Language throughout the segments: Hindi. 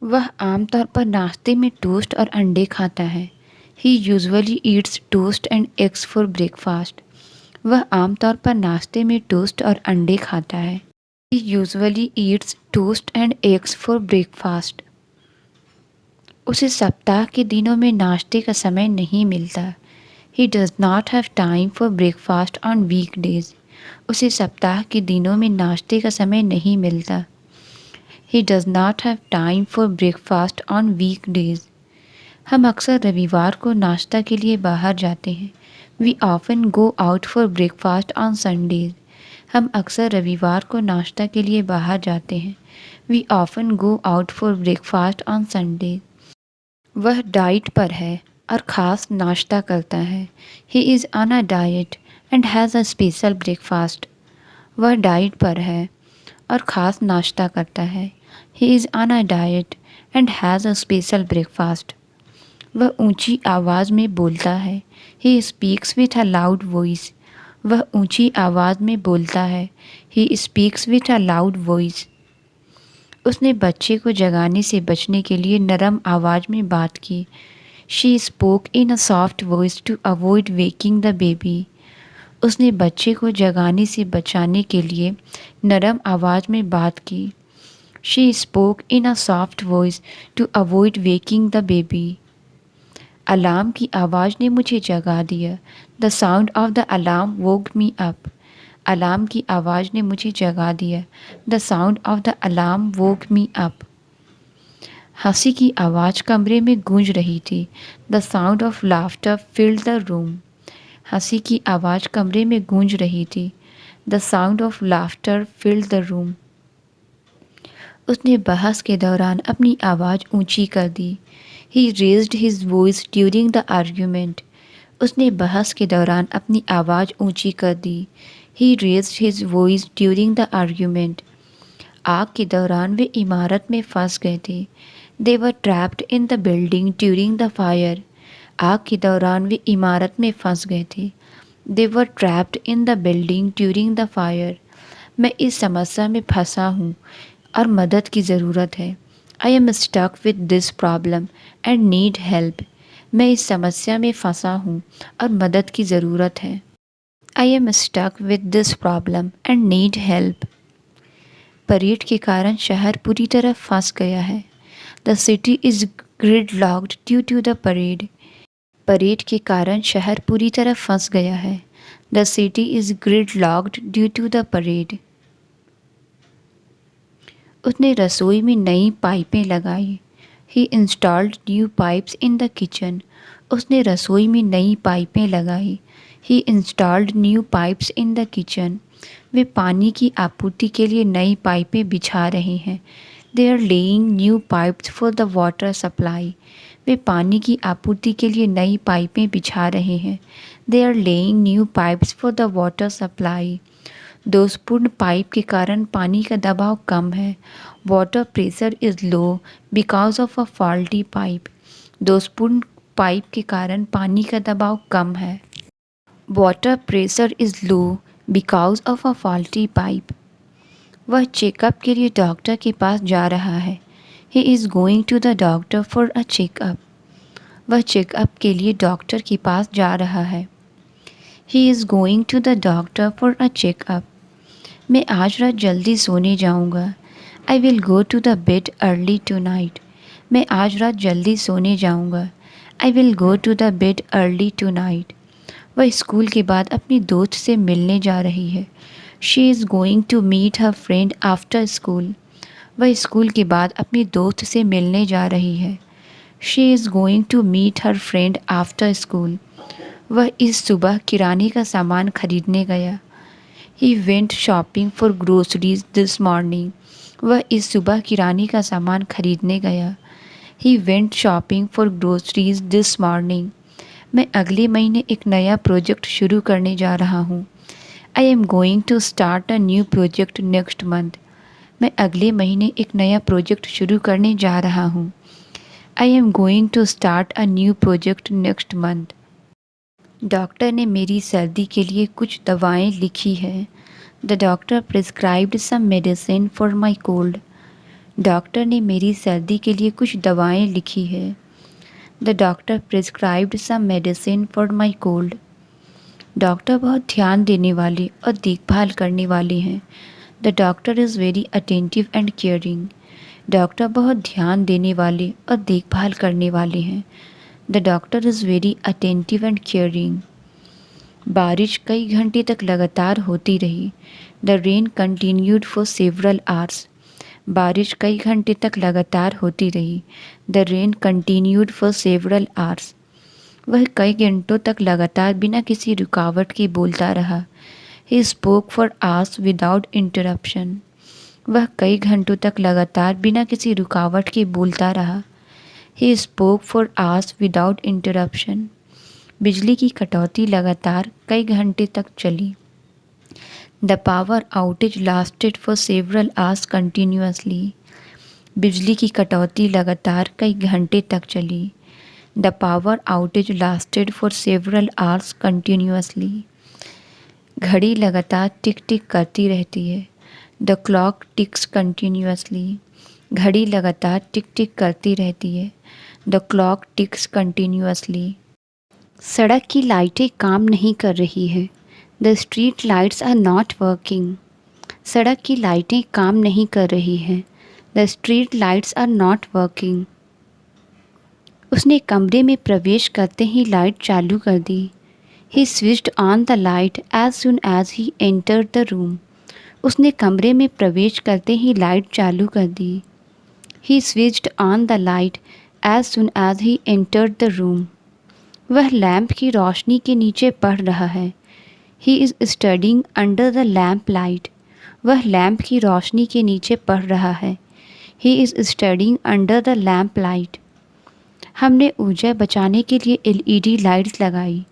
वह आमतौर पर नाश्ते में टोस्ट और अंडे खाता है। He usually eats toast and eggs for breakfast. वह आमतौर पर नाश्ते में टोस्ट और अंडे खाता है। He usually eats toast and eggs for breakfast. उसे सप्ताह के दिनों में नाश्ते का समय नहीं मिलता। He does not have time for breakfast on weekdays. उसे सप्ताह के दिनों में नाश्ते का समय नहीं मिलता। He does not have time for breakfast on weekdays. हम अक्सर रविवार को नाश्ता के लिए बाहर जाते हैं। We often go out for breakfast on Sundays. हम अक्सर रविवार को नाश्ता के लिए बाहर जाते हैं। We often go out for breakfast on Sundays. वह डाइट पर है और ख़ास नाश्ता करता है। He is on a diet and has a special breakfast. वह डाइट पर है और ख़ास नाश्ता करता है। He is on a diet and has a special breakfast. वह ऊंची आवाज़ में बोलता है। He speaks with a loud voice. वह ऊंची आवाज़ में बोलता है। He speaks with a loud voice. उसने बच्चे को जगाने से बचने के लिए नरम आवाज़ में बात की। She spoke in a soft voice to avoid waking the baby. उसने बच्चे को जगाने से बचाने के लिए नरम आवाज़ में बात की। She spoke in a soft voice to avoid waking the baby. Alarm की आवाज़ ने मुझे जगा दिया। The sound of the alarm woke me up. Alarm की आवाज़ ने मुझे जगा दिया। The sound of the alarm woke me up. हंसी की आवाज़ कमरे में गूंज रही थी। The sound of laughter filled the room. हंसी की आवाज़ कमरे में गूंज रही थी। The sound of laughter filled the room. उसने बहस के दौरान अपनी आवाज़ ऊंची कर दी। He raised his voice during the argument. उसने बहस के दौरान अपनी आवाज़ ऊंची कर दी। He raised his voice during the argument. आग के दौरान वे इमारत में फंस गए थे। They were trapped in the building during the fire. आग के दौरान वे इमारत में फंस गए थे। They were trapped in the building during the fire. मैं इस समस्या में फंसा हूँ और मदद की ज़रूरत है। I am stuck with this problem and need help. मैं इस समस्या में फंसा हूँ और मदद की ज़रूरत है। I am stuck with this problem and need help. Parade के कारण शहर पूरी तरह फंस गया है। The city is gridlocked due to the parade. Parade के कारण शहर पूरी तरह फंस गया है। The city is gridlocked due to the parade. उसने रसोई में नई पाइपें लगाई। He installed new pipes in the kitchen. उसने रसोई में नई पाइपें लगाई। He installed new pipes in the kitchen. वे पानी की आपूर्ति के लिए नई पाइपें बिछा रहे हैं। They are laying new pipes for the water supply. वे पानी की आपूर्ति के लिए नई पाइपें बिछा रहे हैं। They are laying new pipes for the water supply. दोषपूर्ण पाइप के कारण पानी का दबाव कम है। Water pressure is low because of a faulty pipe. दोषपूर्ण पाइप के कारण पानी का दबाव कम है। Water pressure is low because of a faulty pipe. वह चेकअप के लिए डॉक्टर के पास जा रहा है। He is going to the doctor for a checkup. वह चेकअप के लिए डॉक्टर के पास जा रहा है। He is going to the doctor for a checkup. मैं आज रात जल्दी सोने जाऊंगा। I will go to the bed early tonight. मैं आज रात जल्दी सोने जाऊंगा। I will go to the bed early tonight. वह स्कूल के बाद अपनी दोस्त से मिलने जा रही है। She is going to meet her friend after school. वह स्कूल के बाद अपनी दोस्त से मिलने जा रही है। She is going to meet her friend after school. वह इस सुबह किराने का सामान खरीदने गया। He went shopping for groceries this morning. वह इस सुबह किराने का सामान खरीदने गया। He went shopping for groceries this morning. मैं अगले महीने एक नया प्रोजेक्ट शुरू करने जा रहा हूँ। I am going to start a new project next month. मैं अगले महीने एक नया प्रोजेक्ट शुरू करने जा रहा हूँ। I am going to start a new project next month. Doctor ने मेरी सर्दी के लिए कुछ दवाएं लिखी है। The doctor prescribed some medicine for my cold. Doctor ने मेरी सर्दी के लिए कुछ दवाएं लिखी है। The doctor prescribed some medicine for my cold. Doctor बहुत ध्यान देने वाले और देखभाल करने वाले हैं। The doctor is very attentive and caring. Doctor बहुत ध्यान देने वाले और देखभाल करने वाले हैं। The doctor is very attentive and caring. बारिश कई घंटे तक लगातार होती रही। The rain continued for several hours. बारिश कई घंटे तक लगातार होती रही। The rain continued for several hours. वह कई घंटों तक लगातार बिना किसी रुकावट के बोलता रहा। He spoke for hours without interruption. वह कई घंटों तक लगातार बिना किसी रुकावट के बोलता रहा। He spoke for hours without interruption. बिजली की कटौती लगातार कई घंटे तक चली। The power outage lasted for several hours continuously. बिजली की कटौती लगातार कई घंटे तक चली। The power outage lasted for several hours continuously. घड़ी लगातार टिक टिक करती रहती है। The clock ticks continuously. घड़ी लगातार टिक टिक करती रहती है। The clock ticks continuously. सड़क की लाइटें काम नहीं कर रही है। The street lights are not working. सड़क की लाइटें काम नहीं कर रही हैं। The street lights are not working. उसने कमरे में प्रवेश करते ही लाइट चालू कर दी। He switched on the light as soon as he entered the room. उसने कमरे में प्रवेश करते ही लाइट चालू कर दी। He switched on the light as soon as he entered the room. वह लैंप की रोशनी के नीचे पढ़ रहा है। He is studying under the lamp light. वह लैंप की रोशनी के नीचे पढ़ रहा है। He is studying under the lamp light. हमने ऊर्जा बचाने के लिए LED लाइट्स लगाई।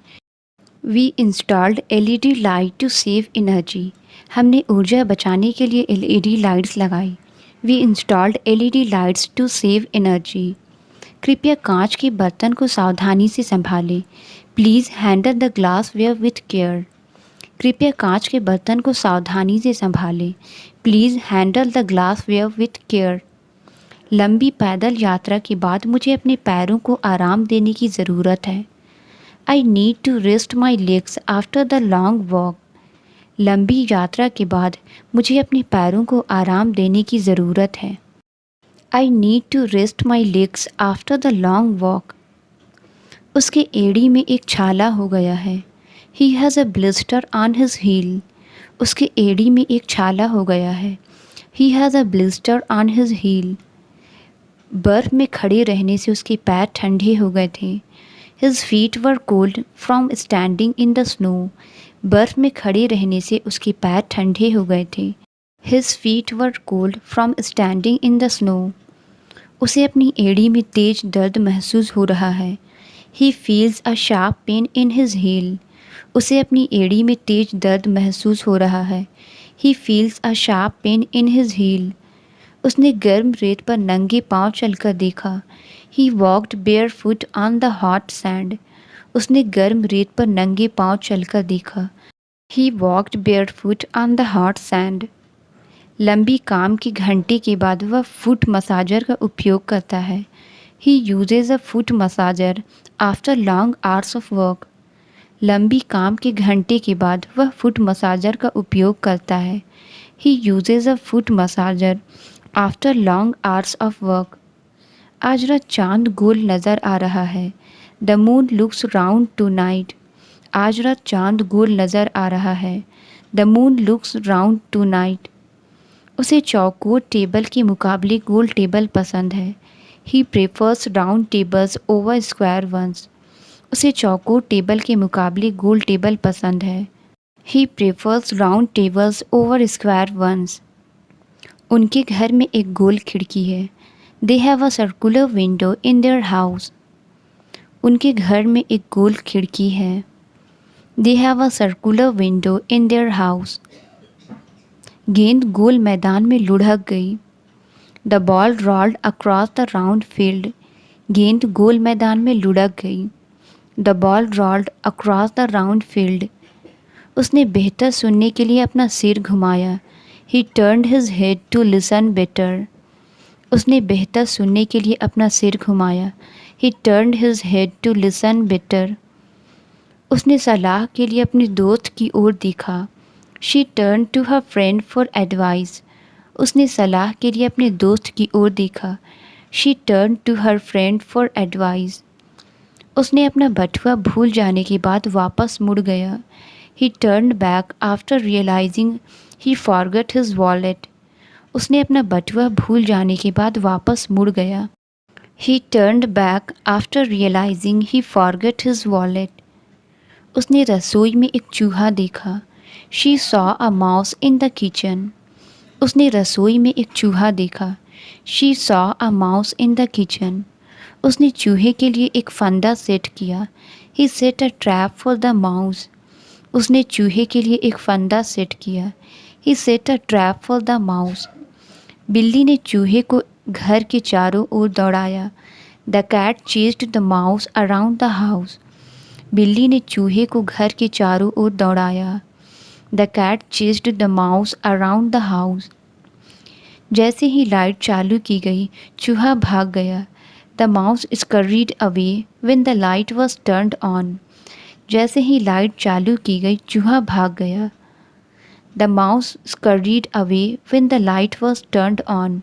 We installed LED light to save energy. हमने ऊर्जा बचाने के लिए LED लाइट्स लगाई। We installed LED lights to save energy. कृपया कांच के बर्तन को सावधानी से संभालें। Please handle the glassware with care. कृपया कांच के बर्तन को सावधानी से संभालें। Please handle the glassware with care. लंबी पैदल यात्रा के बाद मुझे अपने पैरों को आराम देने की ज़रूरत है। I need to rest my legs after the long walk. लंबी यात्रा के बाद मुझे अपने पैरों को आराम देने की ज़रूरत है। I need to rest my legs after the long walk. उसके एड़ी में एक छाला हो गया है। He has a blister on his heel. उसके एड़ी में एक छाला हो गया है। He has a blister on his heel. बर्फ़ में खड़े रहने से उसके पैर ठंडे हो गए थे। His feet were cold from standing in the snow. बर्फ़ में खड़े रहने से उसके पैर ठंडे हो गए थे। His feet were cold from standing in the snow. उसे अपनी एड़ी में तेज दर्द महसूस हो रहा है। He feels a sharp pain in his heel. उसे अपनी एड़ी में तेज दर्द महसूस हो रहा है। He feels a sharp pain in his heel. उसने गर्म रेत पर नंगे पांव चलकर देखा। He walked barefoot on the hot sand. उसने गर्म रेत पर नंगे पांव चलकर देखा। He walked barefoot on the hot sand. लंबी काम की घंटे के बाद वह फुट मसाजर का उपयोग करता है। He uses a foot massager after long hours of work. लंबी काम के घंटे के बाद वह फुट मसाजर का उपयोग करता है। He uses a foot massager after long hours of work. आज रात चांद गोल नज़र आ रहा है। The moon looks round tonight. आज रात चांद गोल नज़र आ रहा है। The moon looks round tonight. उसे चौकोर टेबल के मुकाबले गोल टेबल पसंद है। He prefers round tables over square ones. उसे चौकोर टेबल के मुकाबले गोल टेबल पसंद है। He prefers round tables over square ones. उनके घर में एक गोल खिड़की है। They have a circular window in their house. उनके घर में एक गोल खिड़की है। They have a circular window in their house. गेंद गोल मैदान में लुढ़क गई। The ball rolled across the round field. गेंद गोल मैदान में लुढ़क गई। The ball rolled across the round field. उसने बेहतर सुनने के लिए अपना सिर घुमाया। He turned his head to listen better. उसने बेहतर सुनने के लिए अपना सिर घुमाया। He turned his head to listen better. उसने सलाह के लिए अपने दोस्त की ओर देखा। She turned to her friend for advice. उसने सलाह के लिए अपने दोस्त की ओर देखा। She turned to her friend for advice. उसने अपना बटुआ भूल जाने के बाद वापस मुड़ गया। He turned back after realizing he forgot his wallet. उसने अपना बटुआ भूल जाने के बाद वापस मुड़ गया। He turned back after realizing he forgot his wallet. उसने रसोई में एक चूहा देखा। She saw a mouse in the kitchen. उसने रसोई में एक चूहा देखा। She saw a mouse in the kitchen. उसने चूहे के लिए एक फंदा सेट किया। He set a trap for the mouse. उसने चूहे के लिए एक फंदा सेट किया। He set a trap for the mouse. बिल्ली ने चूहे को घर के चारों ओर दौड़ाया। The cat chased the mouse around the house. बिल्ली ने चूहे को घर के चारों ओर दौड़ाया। The cat chased the mouse around the house. जैसे ही लाइट चालू की गई, चूहा भाग गया। The mouse scurried away when the light was turned on. जैसे ही लाइट चालू की गई, चूहा भाग गया। The mouse scurried away when the light was turned on.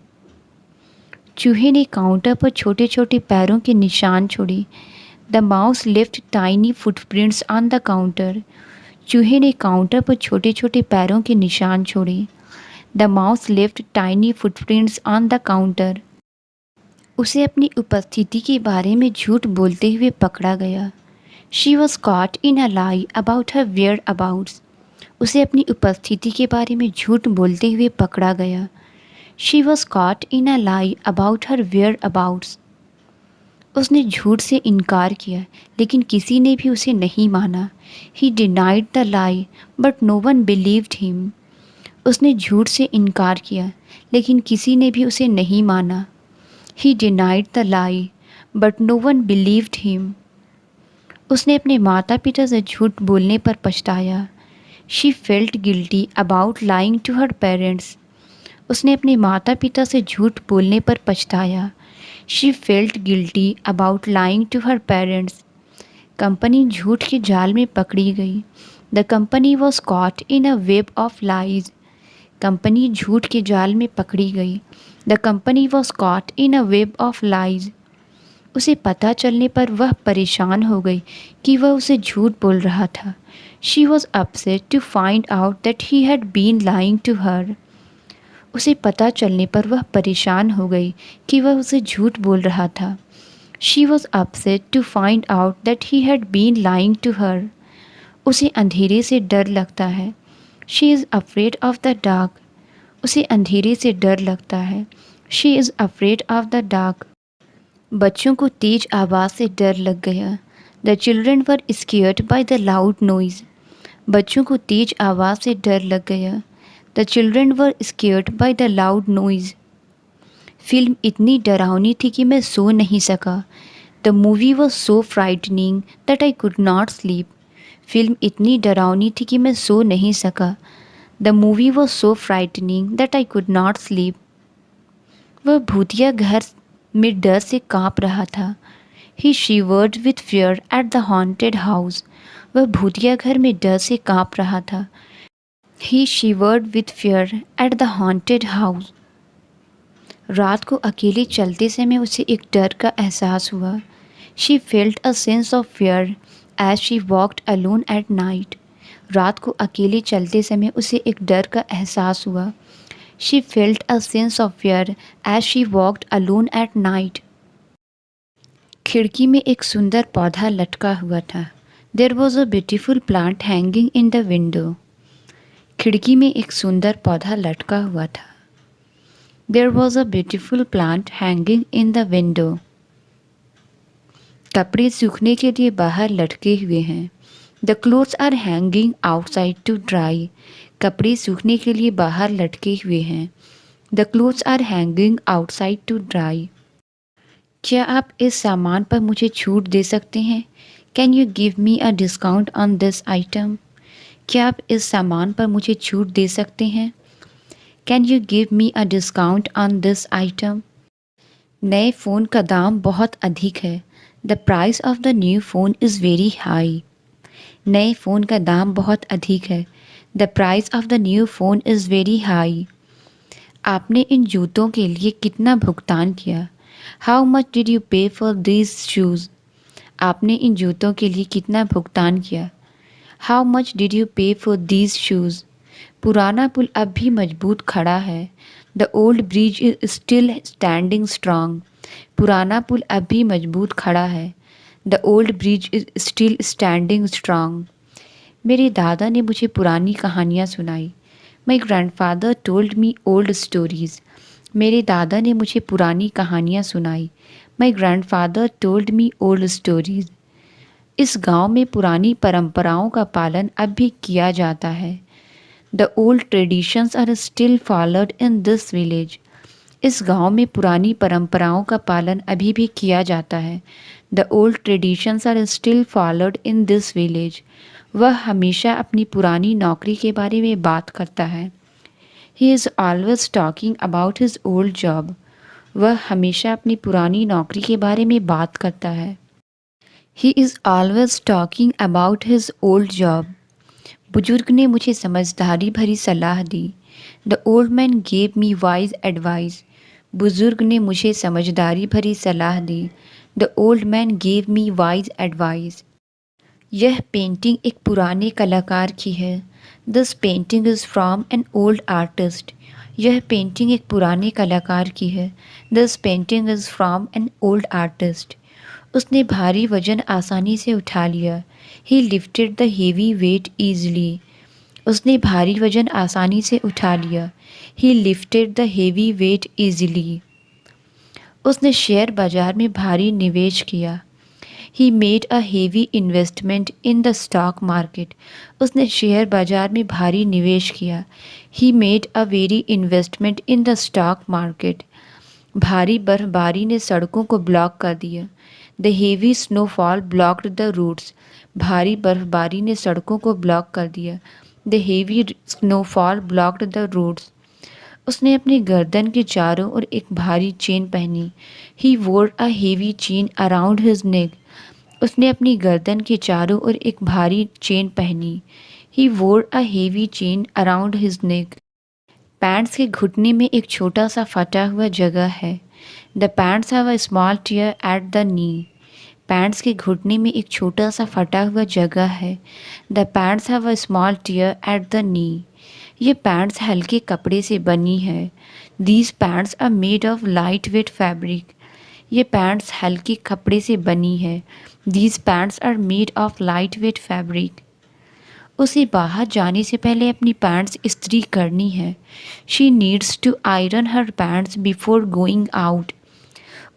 चूहे ने काउंटर पर छोटे छोटे पैरों के निशान छोड़े। The mouse left tiny footprints on the counter. चूहे ने काउंटर पर छोटे छोटे पैरों के निशान छोड़े। The mouse left tiny footprints on the counter. उसे अपनी उपस्थिति के बारे में झूठ बोलते हुए पकड़ा गया। She was caught in a lie about her whereabouts. उसे अपनी उपस्थिति के बारे में झूठ बोलते हुए पकड़ा गया। She was caught in a lie about her whereabouts. उसने झूठ से इनकार किया, लेकिन किसी ने भी उसे नहीं माना। He denied the lie, but no one believed him. उसने झूठ से इनकार किया, लेकिन किसी ने भी उसे नहीं माना। He denied the lie, but no one believed him. उसने अपने माता पिता से झूठ बोलने पर पछताया। She felt guilty about lying to her parents. उसने अपने माता पिता से झूठ बोलने पर पछताया। She felt guilty about lying to her parents. Company झूठ के जाल में पकड़ी गई। The company was caught in a web of lies. Company झूठ के जाल में पकड़ी गई। The company was caught in a web of lies. उसे पता चलने पर वह परेशान हो गई कि वह उसे झूठ बोल रहा था। She was upset to find out that he had been lying to her. उसे पता चलने पर वह परेशान हो गई कि वह उसे झूठ बोल रहा था। She was upset to find out that he had been lying to her. उसे अंधेरे से डर लगता है। She is afraid of the dark. उसे अंधेरे से डर लगता है। She is afraid of the dark. बच्चों को तेज आवाज़ से डर लग गया। The children were scared by the loud noise. बच्चों को तेज आवाज़ से डर लग गया। The children were scared by the loud noise. Film इतनी डरावनी थी कि मैं सो नहीं सका। The movie was so frightening that I could not sleep. Film इतनी डरावनी थी कि मैं सो नहीं सका। The movie was so frightening that I could not sleep. वह भूतिया घर में डर से काँप रहा था। He shivered with fear at the haunted house. वह भूतिया घर में डर से काँप रहा था। He shivered with fear at the haunted house. रात को अकेले चलते समय उसे एक डर का एहसास हुआ। She felt a sense of fear as she walked alone at night. रात को अकेले चलते समय उसे एक डर का एहसास हुआ। She felt a sense of fear as she walked alone at night. खिड़की में एक सुंदर पौधा लटका हुआ था। There was a beautiful plant hanging in the window. खिड़की में एक सुंदर पौधा लटका हुआ था। There was a beautiful plant hanging in the window. कपड़े सूखने के लिए बाहर लटके हुए हैं। The clothes are hanging outside to dry. कपड़े सूखने के लिए बाहर लटके हुए हैं। The clothes are hanging outside to dry. क्या आप इस सामान पर मुझे छूट दे सकते हैं? Can you give me a discount on this item? क्या आप इस सामान पर मुझे छूट दे सकते हैं? Can you give me a discount on this item? नए फ़ोन का दाम बहुत अधिक है। The price of the new phone is very high. नए फ़ोन का दाम बहुत अधिक है। The price of the new phone is very high. आपने इन जूतों के लिए कितना भुगतान किया? हाउ मच डिड यू पे फॉर दीज शूज़? आपने इन जूतों के लिए कितना भुगतान किया? हाउ मच डिड यू पे फॉर दीज शूज़? पुराना पुल अब भी मजबूत खड़ा है। The old bridge is still standing strong. पुराना पुल अब भी मजबूत खड़ा है। The old bridge is still standing strong. मेरे दादा ने मुझे पुरानी कहानियाँ सुनाई। माई grandfather told me old stories. मेरे दादा ने मुझे पुरानी कहानियाँ सुनाई। माई grandfather told me old stories. इस गांव में पुरानी परंपराओं का पालन अब भी किया जाता है। The old traditions are still followed in this village. इस गांव में पुरानी परंपराओं का पालन अभी भी किया जाता है। The old traditions are still followed in this village. वह हमेशा अपनी पुरानी नौकरी के बारे में बात करता है। He is always talking about his old job. वह हमेशा अपनी पुरानी नौकरी के बारे में बात करता है। He is always talking about his old job. बुजुर्ग ने मुझे समझदारी भरी सलाह दी। The old man gave me wise advice. बुजुर्ग ने मुझे समझदारी भरी सलाह दी। The old man gave me wise advice. यह पेंटिंग एक पुराने कलाकार की है। This painting is from an old artist. यह पेंटिंग एक पुराने कलाकार की है। This painting is from an old artist. उसने भारी वजन आसानी से उठा लिया। He lifted the heavy weight easily. उसने भारी वजन आसानी से उठा लिया। He lifted the heavy weight easily. उसने शेयर बाजार में भारी निवेश किया। He made a heavy investment in the stock market. उसने शेयर बाजार में भारी निवेश किया। He made a very investment in the stock market. भारी बर्फबारी ने सड़कों को ब्लॉक कर दिया। The heavy snowfall blocked the roots. भारी बर्फबारी ने सड़कों को ब्लॉक कर दिया। The heavy snowfall blocked the routes. उसने अपनी गर्दन के चारों ओर एक भारी चेन पहनी। ही वोर a heavy chain around his neck. उसने अपनी गर्दन के चारों ओर एक भारी चेन पहनी। ही वोर a heavy chain around his neck. Pants के घुटने में एक छोटा सा फटा हुआ जगह है। The pants have a small tear at the knee. Pants के घुटने में एक छोटा सा फटा हुआ जगह है। The pants have a small tear at the knee. ये पैंट्स हल्के कपड़े से बनी है। These pants are made of light weight fabric. ये पैंट्स हल्के कपड़े से बनी है। These pants are made of light weight fabric. उसे बाहर जाने से पहले अपनी पैंट्स इस्त्री करनी है। She needs to iron her pants before going out.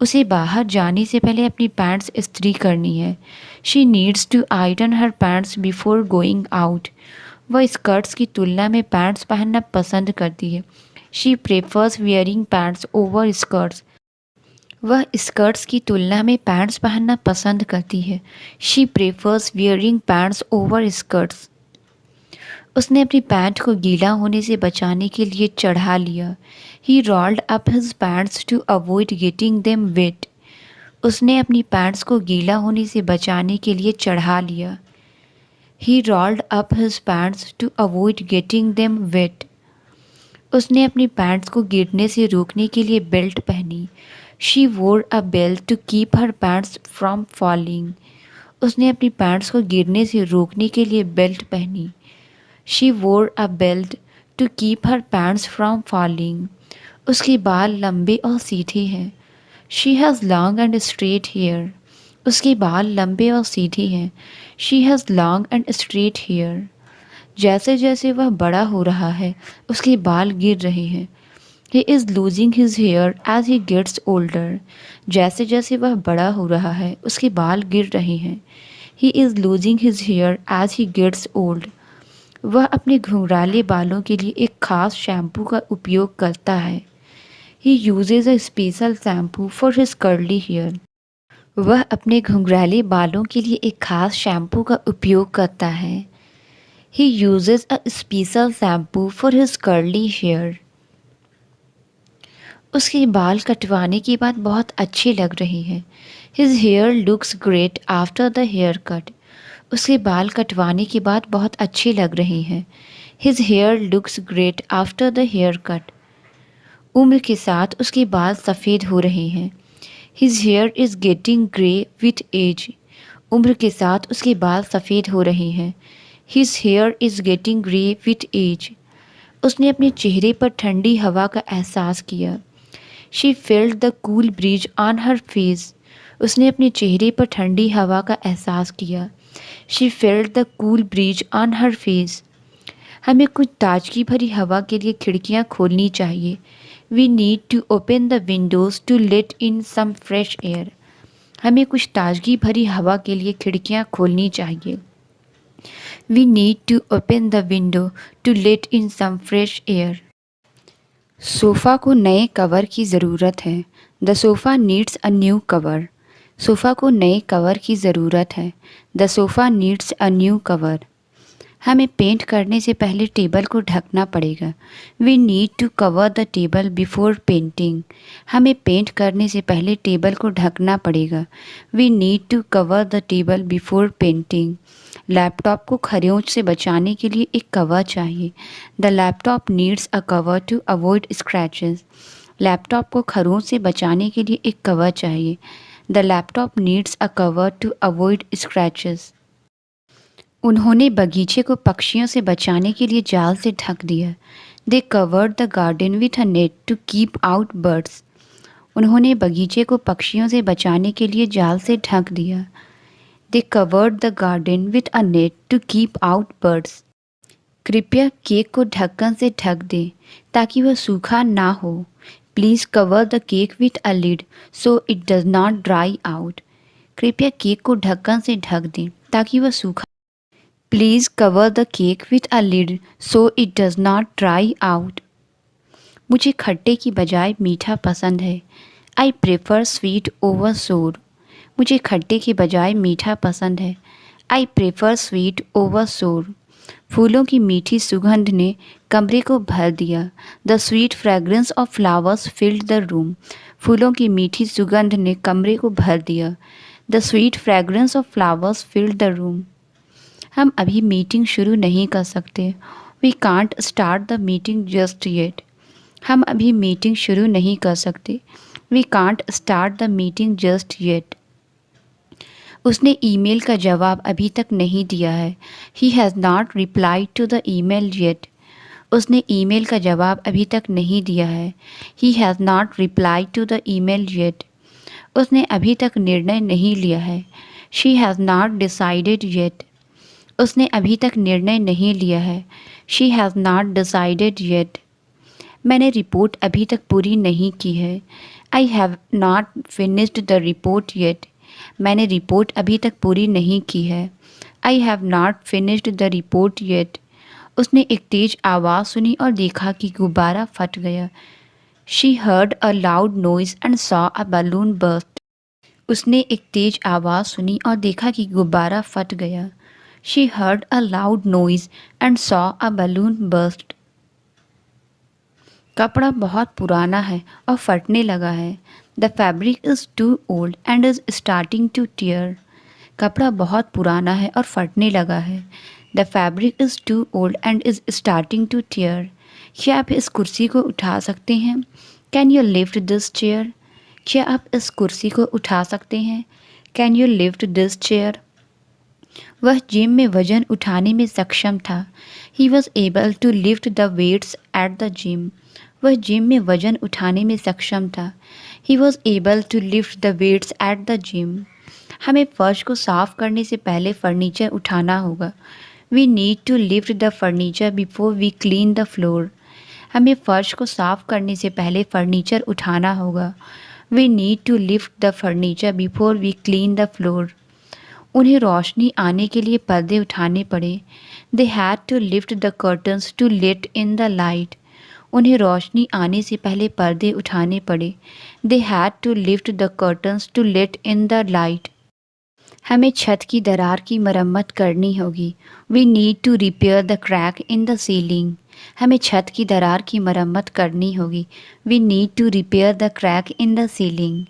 उसे बाहर जाने से पहले अपनी पैंट्स इस्त्री करनी है। She needs to iron her pants before going out. वह स्कर्ट्स की तुलना में पैंट्स पहनना पसंद करती है। She prefers wearing pants over skirts. वह स्कर्ट्स की तुलना में पैंट्स पहनना पसंद करती है। She prefers wearing pants over skirts. उसने अपनी पैंट को गीला होने से बचाने के लिए चढ़ा लिया। He rolled up his pants to avoid getting them wet. उसने अपनी पैंट्स को गीला होने से बचाने के लिए चढ़ा लिया। He rolled up his pants to avoid getting them wet. उसने अपनी पैंट्स को गिरने से रोकने के लिए बेल्ट पहनी। She wore a belt to keep her pants from falling. उसने अपनी पैंट्स को गिरने से रोकने के लिए बेल्ट पहनी। She wore a belt to keep her pants from falling. उसके बाल लंबे और सीधे हैं। She has long and straight hair. उसके बाल लंबे और सीधे हैं। She has long and straight hair. जैसे जैसे वह बड़ा हो रहा है उसके बाल गिर रहे हैं। He is losing his hair as he gets older. जैसे जैसे वह बड़ा हो रहा है उसके बाल गिर रहे हैं। He is losing his hair as he gets old. वह अपने घुंघराले बालों के लिए एक खास शैम्पू का उपयोग करता है। He uses a special shampoo for his curly hair. वह अपने घुंघराले बालों के लिए एक खास शैम्पू का उपयोग करता है। He uses a special shampoo for his curly hair. उसके बाल कटवाने के बाद बहुत अच्छे लग रहे हैं। His hair looks great after the haircut. उसके बाल कटवाने के बाद बहुत अच्छे लग रहे हैं। His hair looks great after the haircut. उम्र के साथ उसके बाल सफ़ेद हो रहे हैं। His hair is getting grey with age. उम्र के साथ उसके बाल सफ़ेद हो रहे हैं। His hair is getting grey with age. उसने अपने चेहरे पर ठंडी हवा का एहसास किया। She felt the cool breeze on her face. उसने अपने चेहरे पर ठंडी हवा का एहसास किया। She felt the cool breeze on her face. हमें कुछ ताजगी भरी हवा के लिए खिड़कियां खोलनी चाहिए। We need to open the windows to let in some fresh air. हमें कुछ ताजगी भरी हवा के लिए खिड़कियां खोलनी चाहिए। We need to open the window to let in some fresh air. Sofa को नए कवर की ज़रूरत है। The sofa needs a new cover. Sofa को नए कवर की ज़रूरत है। The sofa needs a new cover. हमें पेंट करने से पहले टेबल को ढकना पड़ेगा। We need to cover the table before painting. हमें पेंट करने से पहले टेबल को ढकना पड़ेगा। We need to cover the table before painting. Laptop को खरोंच से बचाने के लिए एक कवर चाहिए। The laptop needs a cover to avoid scratches. Laptop को खरोंच से बचाने के लिए एक कवर चाहिए। The laptop needs a cover to avoid scratches. उन्होंने बगीचे को पक्षियों से बचाने के लिए जाल से ढक दिया। They covered the garden with a net to keep out birds. उन्होंने बगीचे को पक्षियों से बचाने के लिए जाल से ढक दिया। They covered the garden with a net to keep out birds. कृपया केक को ढक्कन से ढक दें ताकि वह सूखा ना हो। Please cover the cake with a lid so it does not dry out. कृपया केक को ढक्कन से ढक दें ताकि वह सूखा। Please cover the cake with a lid so it does not dry out. मुझे खट्टे की बजाय मीठा पसंद है। आई प्रेफर स्वीट ओवर सोर। मुझे खट्टे के बजाय मीठा पसंद है। आई प्रेफर स्वीट ओवर सोर। फूलों की मीठी सुगंध ने कमरे को भर दिया। The sweet fragrance of flowers filled the room. फूलों की मीठी सुगंध ने कमरे को भर दिया। The sweet fragrance of flowers filled the room. हम अभी मीटिंग शुरू नहीं कर सकते। We can't start the meeting just yet. हम अभी मीटिंग शुरू नहीं कर सकते। We can't start the meeting just yet. उसने ईमेल का जवाब अभी तक नहीं दिया है। He has not replied to the email yet. उसने ईमेल का जवाब अभी तक नहीं दिया है। He has not replied to the email yet. उसने अभी तक निर्णय नहीं लिया है। She has not decided yet. उसने अभी तक निर्णय नहीं लिया है। She has not decided yet. मैंने रिपोर्ट अभी तक पूरी नहीं की है। I have not finished the report yet. मैंने रिपोर्ट अभी तक पूरी नहीं की है। I have not finished the report yet. उसने एक तेज आवाज़ सुनी और देखा कि गुब्बारा फट गया। She heard a loud noise and saw a balloon burst. उसने एक तेज आवाज़ सुनी और देखा कि गुब्बारा फट गया। She heard a loud noise and saw a balloon burst. कपड़ा बहुत पुराना है और फटने लगा है। The fabric is too old and is starting to tear. कपड़ा बहुत पुराना है और फटने लगा है। The fabric is too old and is starting to tear. क्या आप इस कुर्सी को उठा सकते हैं? Can you lift this chair? क्या आप इस कुर्सी को उठा सकते हैं? Can you lift this chair? वह जिम में वजन उठाने में सक्षम था। He was able to lift the weights at the gym. वह जिम में वजन उठाने में सक्षम था। He was able to lift the weights at the gym. हमें फर्श को साफ करने से पहले फर्नीचर उठाना होगा। We need to lift the furniture before we clean the floor. हमें फर्श को साफ करने से पहले फर्नीचर उठाना होगा। We need to lift the furniture before we clean the floor. उन्हें रोशनी आने के लिए पर्दे उठाने पड़े। They had to lift the curtains to let in the light. उन्हें रोशनी आने से पहले पर्दे उठाने पड़े। They had to lift the curtains to let in the light. हमें छत की दरार की मरम्मत करनी होगी। We need to repair the crack in the ceiling. हमें छत की दरार की मरम्मत करनी होगी। We need to repair the crack in the ceiling.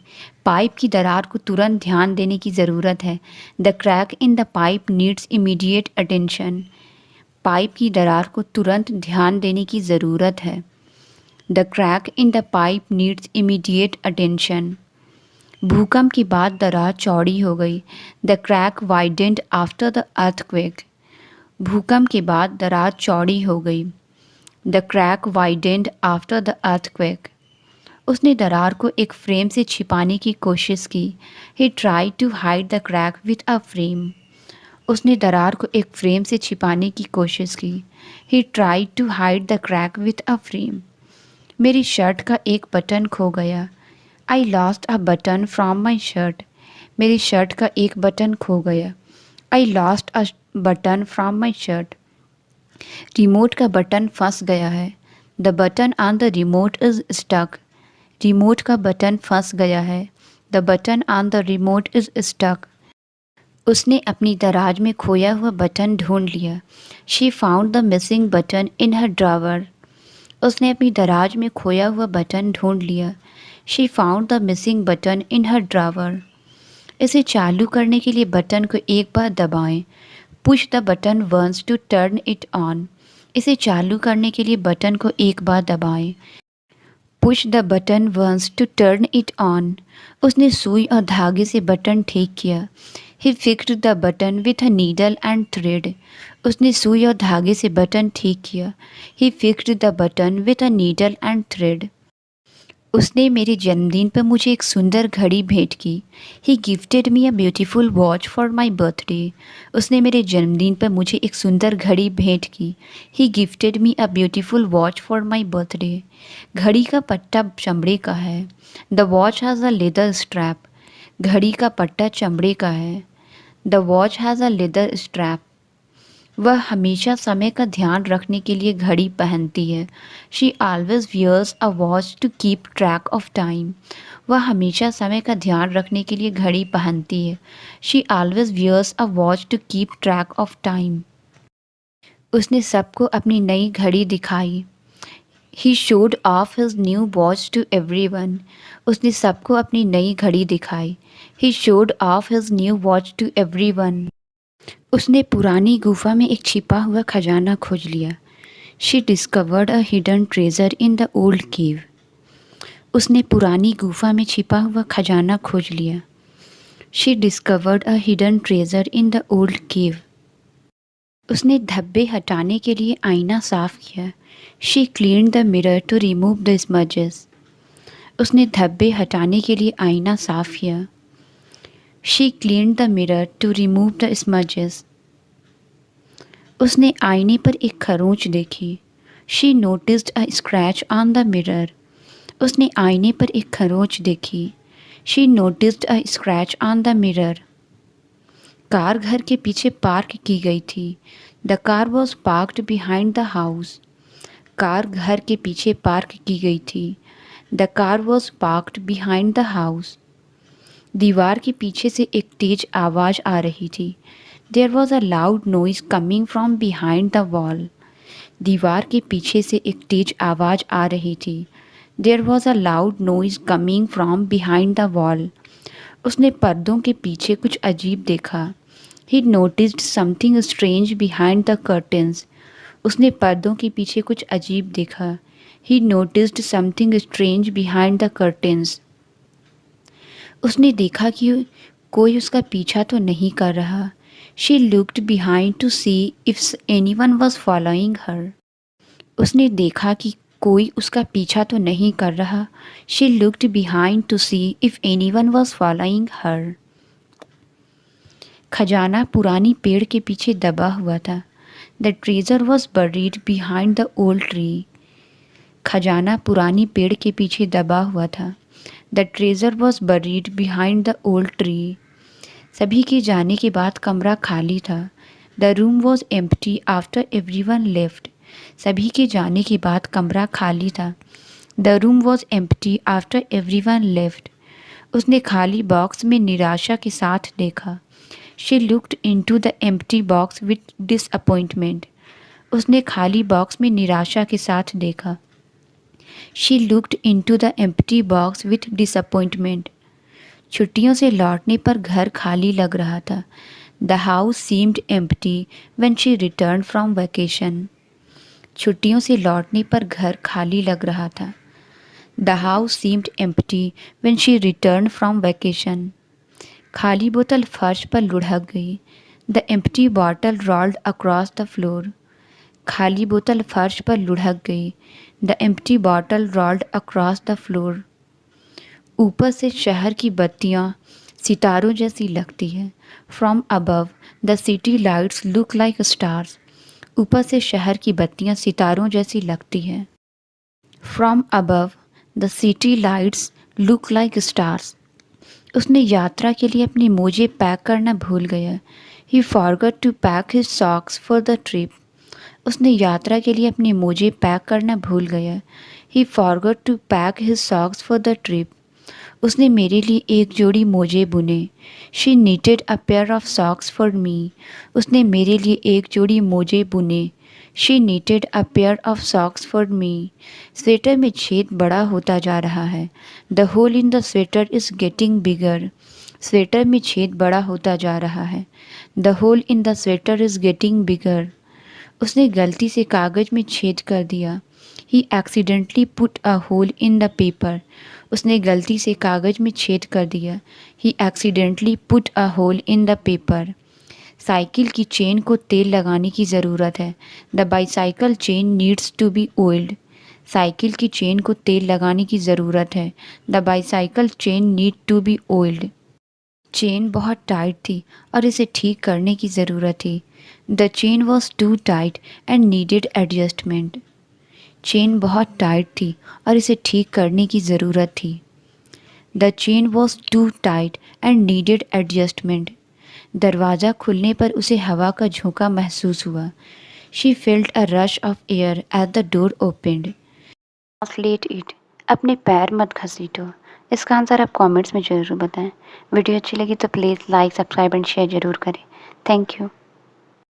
Pipe की दरार को तुरंत ध्यान देने की ज़रूरत है। The crack in the pipe needs immediate attention. Pipe की दरार को तुरंत ध्यान देने की ज़रूरत है। The crack in the pipe needs immediate attention. भूकंप के बाद दरार चौड़ी हो गई। The crack widened after the earthquake. भूकंप के बाद दरार चौड़ी हो गई। The crack widened after the earthquake. उसने दरार को एक फ्रेम से छिपाने की कोशिश की। He try to hide the crack with a frame. उसने दरार को एक फ्रेम से छिपाने की कोशिश की। He try to hide the crack with a frame. मेरी शर्ट का एक बटन खो गया। I lost a button from my shirt. मेरी शर्ट का एक बटन खो गया। I lost a button from my shirt. Remote का बटन फंस गया है। The button on the remote is stuck. Remote का बटन फंस गया है। The button on the remote is stuck. उसने अपनी दराज में खोया हुआ बटन ढूंढ लिया। She found the missing button in her drawer. उसने अपनी दराज में खोया हुआ बटन ढूंढ लिया। She found the missing button in her drawer. इसे चालू करने के लिए बटन को एक बार दबाएं। Push the button once to turn it on. इसे चालू करने के लिए बटन को एक बार दबाएं। Push the button once to turn it on. उसने सुई और धागे से बटन ठीक किया। He fixed the button with a needle and thread. उसने सुई और धागे से बटन ठीक किया। He fixed the button with a needle and thread. उसने मेरे जन्मदिन पर मुझे एक सुंदर घड़ी भेंट की। He gifted me a beautiful watch for my birthday. उसने मेरे जन्मदिन पर मुझे एक सुंदर घड़ी भेंट की। He gifted me a beautiful watch for my birthday. घड़ी का पट्टा चमड़े का है। The watch has a leather strap. घड़ी का पट्टा चमड़े का है। The watch has a leather strap. वह हमेशा समय का ध्यान रखने के लिए घड़ी पहनती है। She always wears a watch to keep track of time. वह हमेशा समय का ध्यान रखने के लिए घड़ी पहनती है। She always wears a watch to keep track of time. उसने सबको अपनी नई घड़ी दिखाई। He showed off his new watch to everyone. उसने सबको अपनी नई घड़ी दिखाई। He showed off his new watch to everyone. उसने पुरानी गुफा में एक छिपा हुआ खजाना खोज लिया। She discovered a hidden treasure in the old cave. उसने पुरानी गुफा में छिपा हुआ खजाना खोज लिया। She discovered a hidden treasure in the old cave. उसने धब्बे हटाने के लिए आईना साफ किया। She cleaned the mirror to remove the smudges. उसने धब्बे हटाने के लिए आईना साफ किया। She cleaned the mirror to remove the smudges. उसने आईने पर एक खरोंच देखी। She noticed a scratch on the mirror. उसने आईने पर एक खरोंच देखी। She noticed a scratch on the mirror. Car घर के पीछे पार्क की गई थी। The car was parked behind the house. Car घर के पीछे पार्क की गई थी। The car was parked behind the house. दीवार के पीछे से एक तेज आवाज़ आ रही थी। There was a loud noise coming from behind the wall. दीवार के पीछे से एक तेज आवाज़ आ रही थी। There was a loud noise coming from behind the wall. उसने पर्दों के पीछे कुछ अजीब देखा। He noticed something strange behind the curtains. उसने पर्दों के पीछे कुछ अजीब देखा। He noticed something strange behind the curtains. उसने देखा कि कोई उसका पीछा तो नहीं कर रहा। She looked behind to see if anyone was following her. उसने देखा कि कोई उसका पीछा तो नहीं कर रहा। She looked behind to see if anyone was following her. खजाना पुरानी पेड़ के पीछे दबा हुआ था। The treasure was buried behind the old tree. खजाना पुरानी पेड़ के पीछे दबा हुआ था। The treasure was buried behind the old tree. सभी के जाने के बाद कमरा खाली था। The room was empty after everyone left. सभी के जाने के बाद कमरा खाली था। The room was empty after everyone left. उसने खाली बॉक्स में निराशा के साथ देखा। She looked into the empty box with disappointment. उसने खाली बॉक्स में निराशा के साथ देखा। She looked into the empty box with disappointment. छुट्टियों से लौटने पर घर खाली लग रहा था। The house seemed empty when she return from vacation. छुट्टियों से लौटने पर घर खाली लग रहा था। The house seemed empty when she return from vacation. खाली बोतल फर्श पर लुढ़क गई। The empty bottle rolled across the floor. खाली बोतल फर्श पर लुढ़क गई। The empty bottle rolled across the floor. ऊपर से शहर की बत्तियाँ सितारों जैसी लगती है। From above the city lights look like stars. ऊपर से शहर की बत्तियाँ सितारों जैसी लगती हैं। From above the city lights look like stars. उसने यात्रा के लिए अपने मोजे पैक करना भूल गया। He forgot to pack his socks for the trip. उसने यात्रा के लिए अपने मोजे पैक करना भूल गया। He forgot to pack his socks for the trip. उसने मेरे लिए एक जोड़ी मोजे बुने। She knitted a pair of socks for me. उसने मेरे लिए एक जोड़ी मोजे बुने। She knitted a pair of socks for me. Sweater में छेद बड़ा होता जा रहा है। The hole in the sweater is getting bigger. Sweater में छेद बड़ा होता जा रहा है। The hole in the sweater is getting bigger. उसने गलती से कागज़ में छेद कर दिया। He accidentally put a hole in the paper. उसने गलती से कागज़ में छेद कर दिया। He accidentally put a hole in the paper. Cycle की चेन को तेल लगाने की ज़रूरत है। The bicycle chain needs to be oiled. Cycle की चेन को तेल लगाने की ज़रूरत है। The bicycle chain need to be oiled. Chain बहुत टाइट थी और इसे ठीक करने की ज़रूरत थी। The chain was too tight and needed adjustment. Chain बहुत टाइट थी और इसे ठीक करने की ज़रूरत थी। The chain was too tight and needed adjustment. दरवाज़ा खुलने पर उसे हवा का झोंका महसूस हुआ। She felt a rush of air at the door opened. Translate it. अपने पैर मत घसीटो। इसका आंसर आप कमेंट्स में ज़रूर बताएं। वीडियो अच्छी लगी तो please like, subscribe and share ज़रूर करें। Thank you.